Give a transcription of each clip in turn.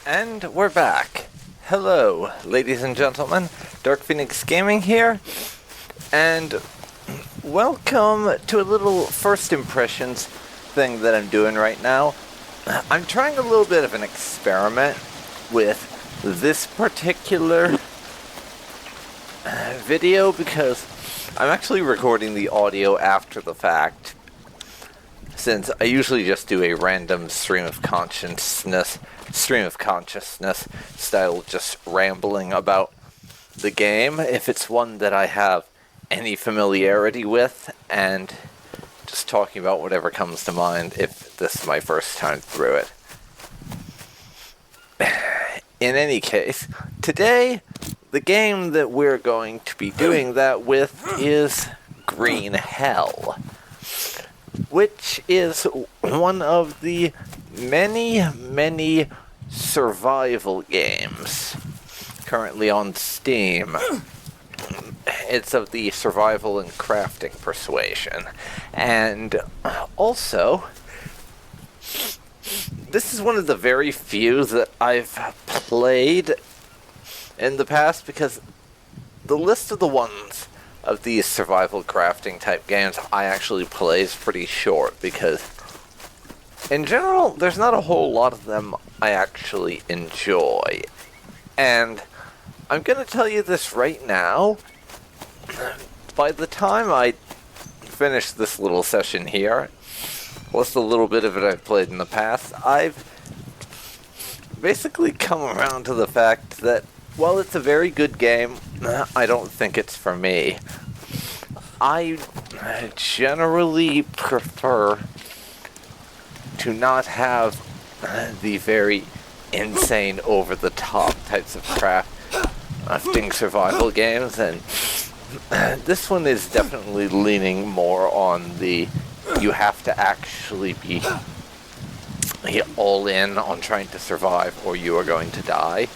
And we're back. Hello, ladies and gentlemen. Dark Phoenix Gaming here. And welcome to a little first impressions thing that I'm doing right now. I'm trying a little bit of an experiment with this particular video because I'm actually recording the audio after the fact, since I usually just do a random stream of consciousness style, just rambling about the game if it's one that I have any familiarity with, and just talking about whatever comes to mind if this is my first time through it. In any case, today the game that we're going to be doing that with is Green Hell, which is one of the many survival games currently on Steam. It's of the survival and crafting persuasion. And also, this is one of the very few that I've played in the past, because the list of the ones of these survival crafting type games I actually play is pretty short, because in general there's not a whole lot of them I actually enjoy. And I'm gonna tell you this right now, by the time I finish this little session here, plus the little bit of it I've played in the past, I've basically come around to the fact that while it's a very good game, I don't think it's for me. I generally prefer to not have the very insane, over-the-top types of crafting survival games, and this one is definitely leaning more on the you have to actually be all in on trying to survive or you are going to die.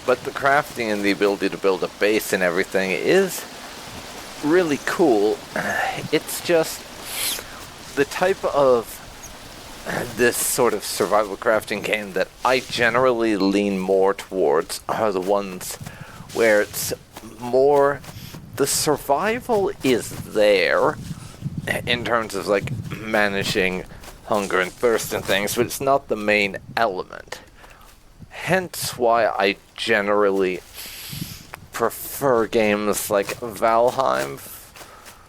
But the crafting and the ability to build a base and everything is really cool. It's just the type of this sort of survival crafting game that I generally lean more towards are the ones where it's more the survival is there in terms of like managing hunger and thirst and things, but it's not the main element. Hence why I generally prefer games like Valheim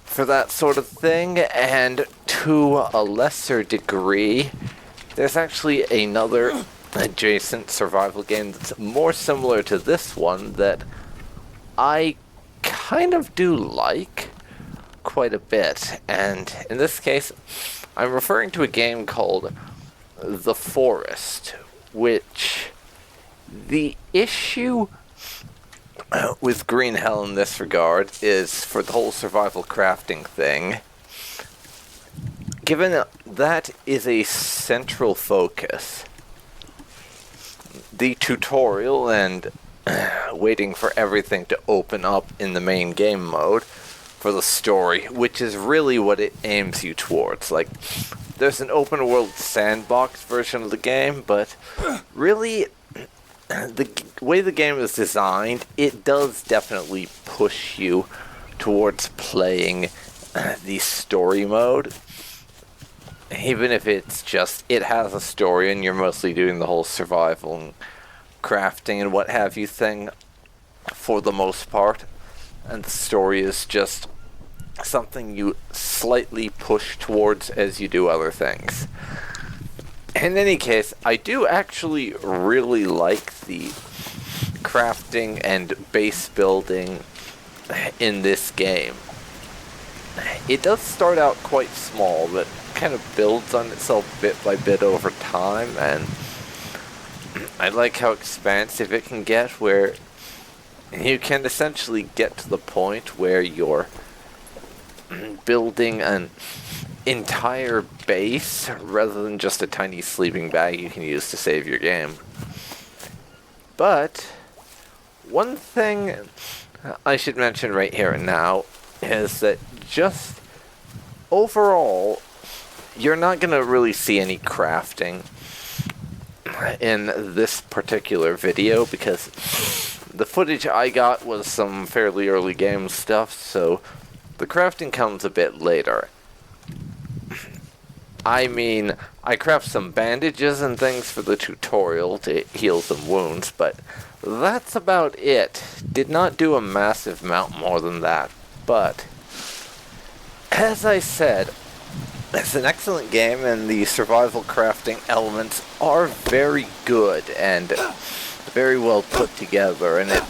for that sort of thing, and to a lesser degree, there's actually another adjacent survival game that's more similar to this one that I kind of do like quite a bit, and in this case, I'm referring to a game called The Forest, which the issue with Green Hell in this regard is for the whole survival crafting thing. Given that is a central focus, the tutorial and waiting for everything to open up in the main game mode for the story, which is really what it aims you towards. Like, there's an open world sandbox version of the game, but really the way the game is designed, it does definitely push you towards playing the story mode. Even if it's just, it has a story and you're mostly doing the whole survival and crafting and what have you thing for the most part. And the story is just something you slightly push towards as you do other things. In any case, I do actually really like the crafting and base building in this game. It does start out quite small, but kind of builds on itself bit by bit over time, and I like how expansive it can get, where you can essentially get to the point where you're building an entire base rather than just a tiny sleeping bag you can use to save your game. But one thing I should mention right here and now is that just overall, you're not going to really see any crafting in this particular video because the footage I got was some fairly early game stuff, so the crafting comes a bit later. I mean, I craft some bandages and things for the tutorial to heal some wounds, but that's about it. Did not do a massive amount more than that, but as I said, it's an excellent game, and the survival crafting elements are very good and very well put together, and it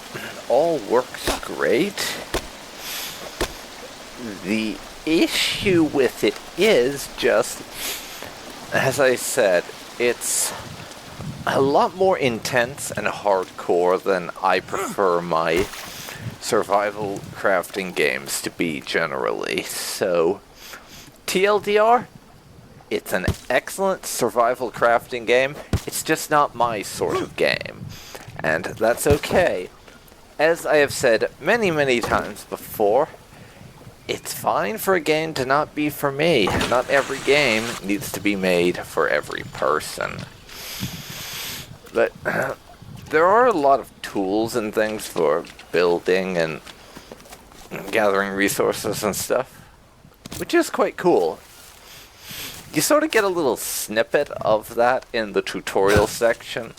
all works great. The issue with it is just, as I said, it's a lot more intense and hardcore than I prefer my survival crafting games to be generally. So, TLDR, it's an excellent survival crafting game. It's just not my sort of game. And that's okay. As I have said many, many times before, it's fine for a game to not be for me. Not every game needs to be made for every person. But there are a lot of tools and things for building and gathering resources and stuff, which is quite cool. You sort of get a little snippet of that in the tutorial section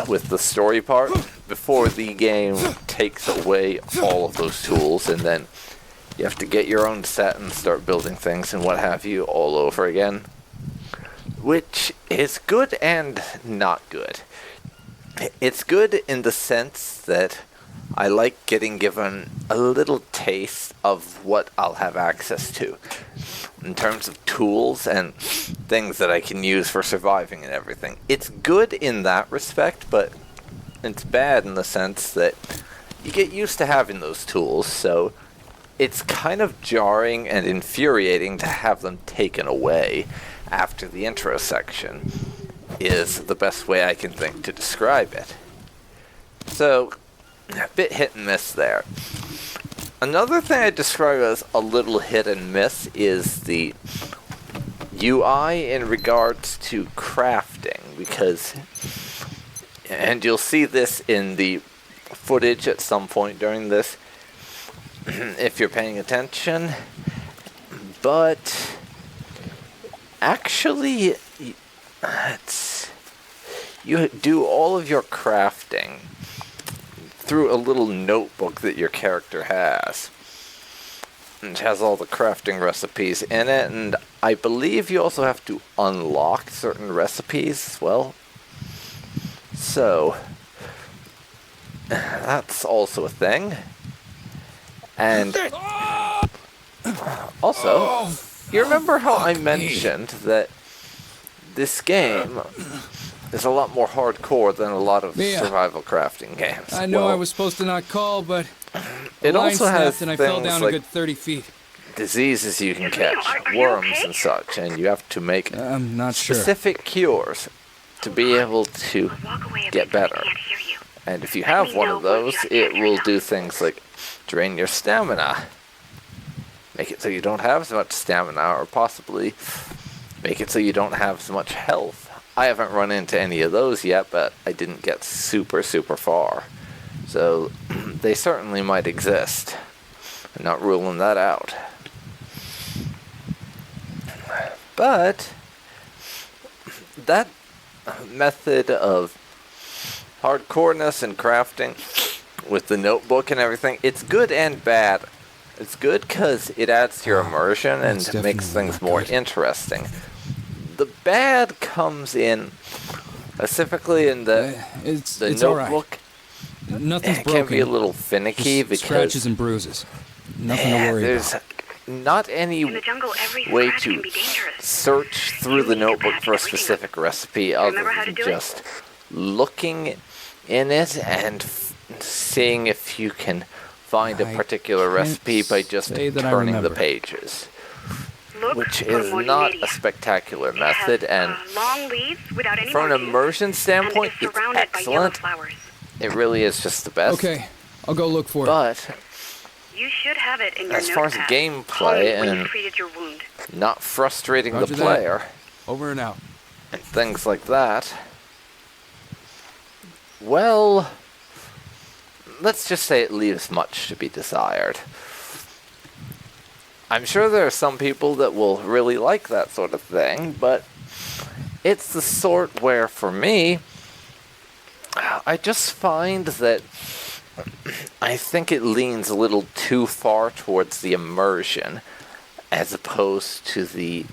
with the story part before the game takes away all of those tools, and then you have to get your own set and start building things and what have you all over again, which is good and not good. It's good in the sense that I like getting given a little taste of what I'll have access to in terms of tools and things that I can use for surviving and everything. It's good in that respect, but it's bad in the sense that you get used to having those tools, so it's kind of jarring and infuriating to have them taken away after the intro section, is the best way I can think to describe it. So, a bit hit and miss there. Another thing I describe as a little hit and miss is the UI in regards to crafting, because, and you'll see this in the footage at some point during this, if you're paying attention, but actually, you do all of your crafting through a little notebook that your character has. It has all the crafting recipes in it, and I believe you also have to unlock certain recipes as well. So, that's also a thing. And also, you remember how I mentioned that this game is a lot more hardcore than a lot of survival crafting games. I know I was supposed to not call, but it also has and I things fell down like a good 30 feet. diseases you can catch, worms and such, and you have to make I'm not sure. specific cures to be able to get better. And if you have one of those, it will do things like drain your stamina, make it so you don't have as much stamina, or possibly make it so you don't have as much health. I haven't run into any of those yet, but I didn't get super far. So they certainly might exist. I'm not ruling that out. But that method of hardcoreness and crafting with the notebook and everything, it's good and bad. It's good because it adds to your immersion and makes things more interesting. The bad comes in specifically in the It's notebook. All right. Nothing's It broken. can be a little finicky Just because scratches and bruises. Nothing to worry there's about. not any way to search through the notebook for a specific recipe other than just looking in it and seeing if you can find a particular recipe by just turning the pages, which is not a spectacular method, and from an immersion standpoint, it's excellent. It really is just the best. Okay, I'll go look for it. But you should have it in your as far as notepad. gameplay When you and treated your wound. not frustrating Roger the that. player, Over and out. and things like that, well, let's just say it leaves much to be desired. I'm sure there are some people that will really like that sort of thing, but it's the sort where, for me, I just find that I think it leans a little too far towards the immersion as opposed to the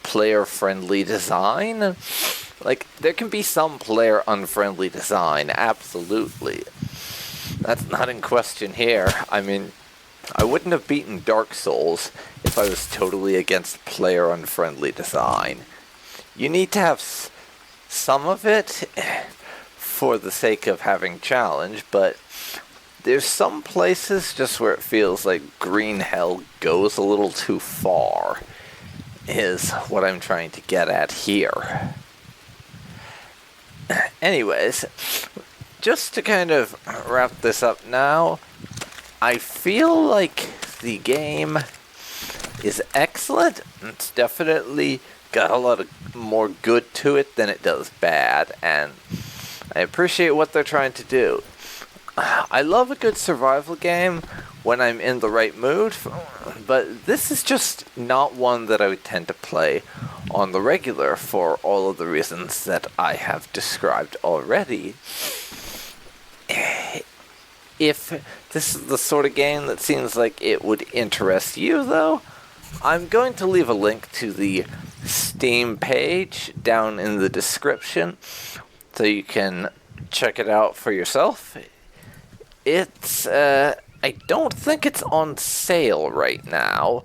player-friendly design. Like, there can be some player-unfriendly design, absolutely. That's not in question here. I mean, I wouldn't have beaten Dark Souls if I was totally against player-unfriendly design. You need to have some of it for the sake of having challenge, but there's some places just where it feels like Green Hell goes a little too far, is what I'm trying to get at here. Anyways, just to kind of wrap this up now, I feel like the game is excellent. It's definitely got a lot of more good to it than it does bad, and I appreciate what they're trying to do. I love a good survival game when I'm in the right mood, but this is just not one that I would tend to play on the regular for all of the reasons that I have described already. If this is the sort of game that seems like it would interest you, though, I'm going to leave a link to the Steam page down in the description so you can check it out for yourself. It's, I don't think it's on sale right now,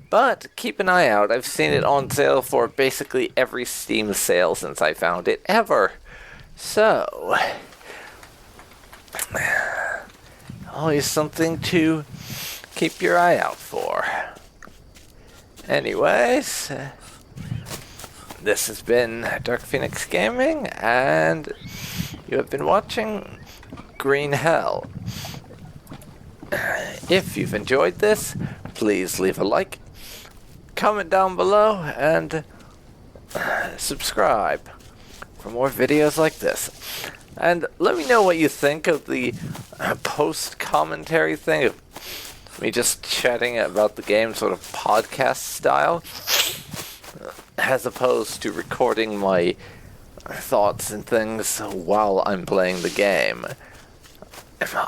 but keep an eye out. I've seen it on sale for basically every Steam sale since I found it ever. So, always something to keep your eye out for. Anyways, this has been Dark Phoenix Gaming, and you have been watching Green Hell. If you've enjoyed this, please leave a like, comment down below, and subscribe for more videos like this. And let me know what you think of the post-commentary thing of me just chatting about the game sort of podcast style, as opposed to recording my thoughts and things while I'm playing the game.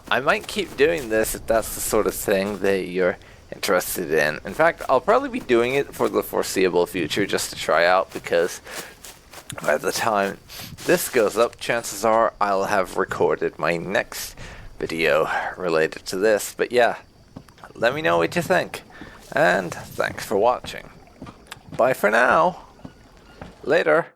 I might keep doing this if that's the sort of thing that you're interested in. In fact, I'll probably be doing it for the foreseeable future just to try out, because by the time this goes up, chances are I'll have recorded my next video related to this. But yeah, let me know what you think. And thanks for watching. Bye for now. Later.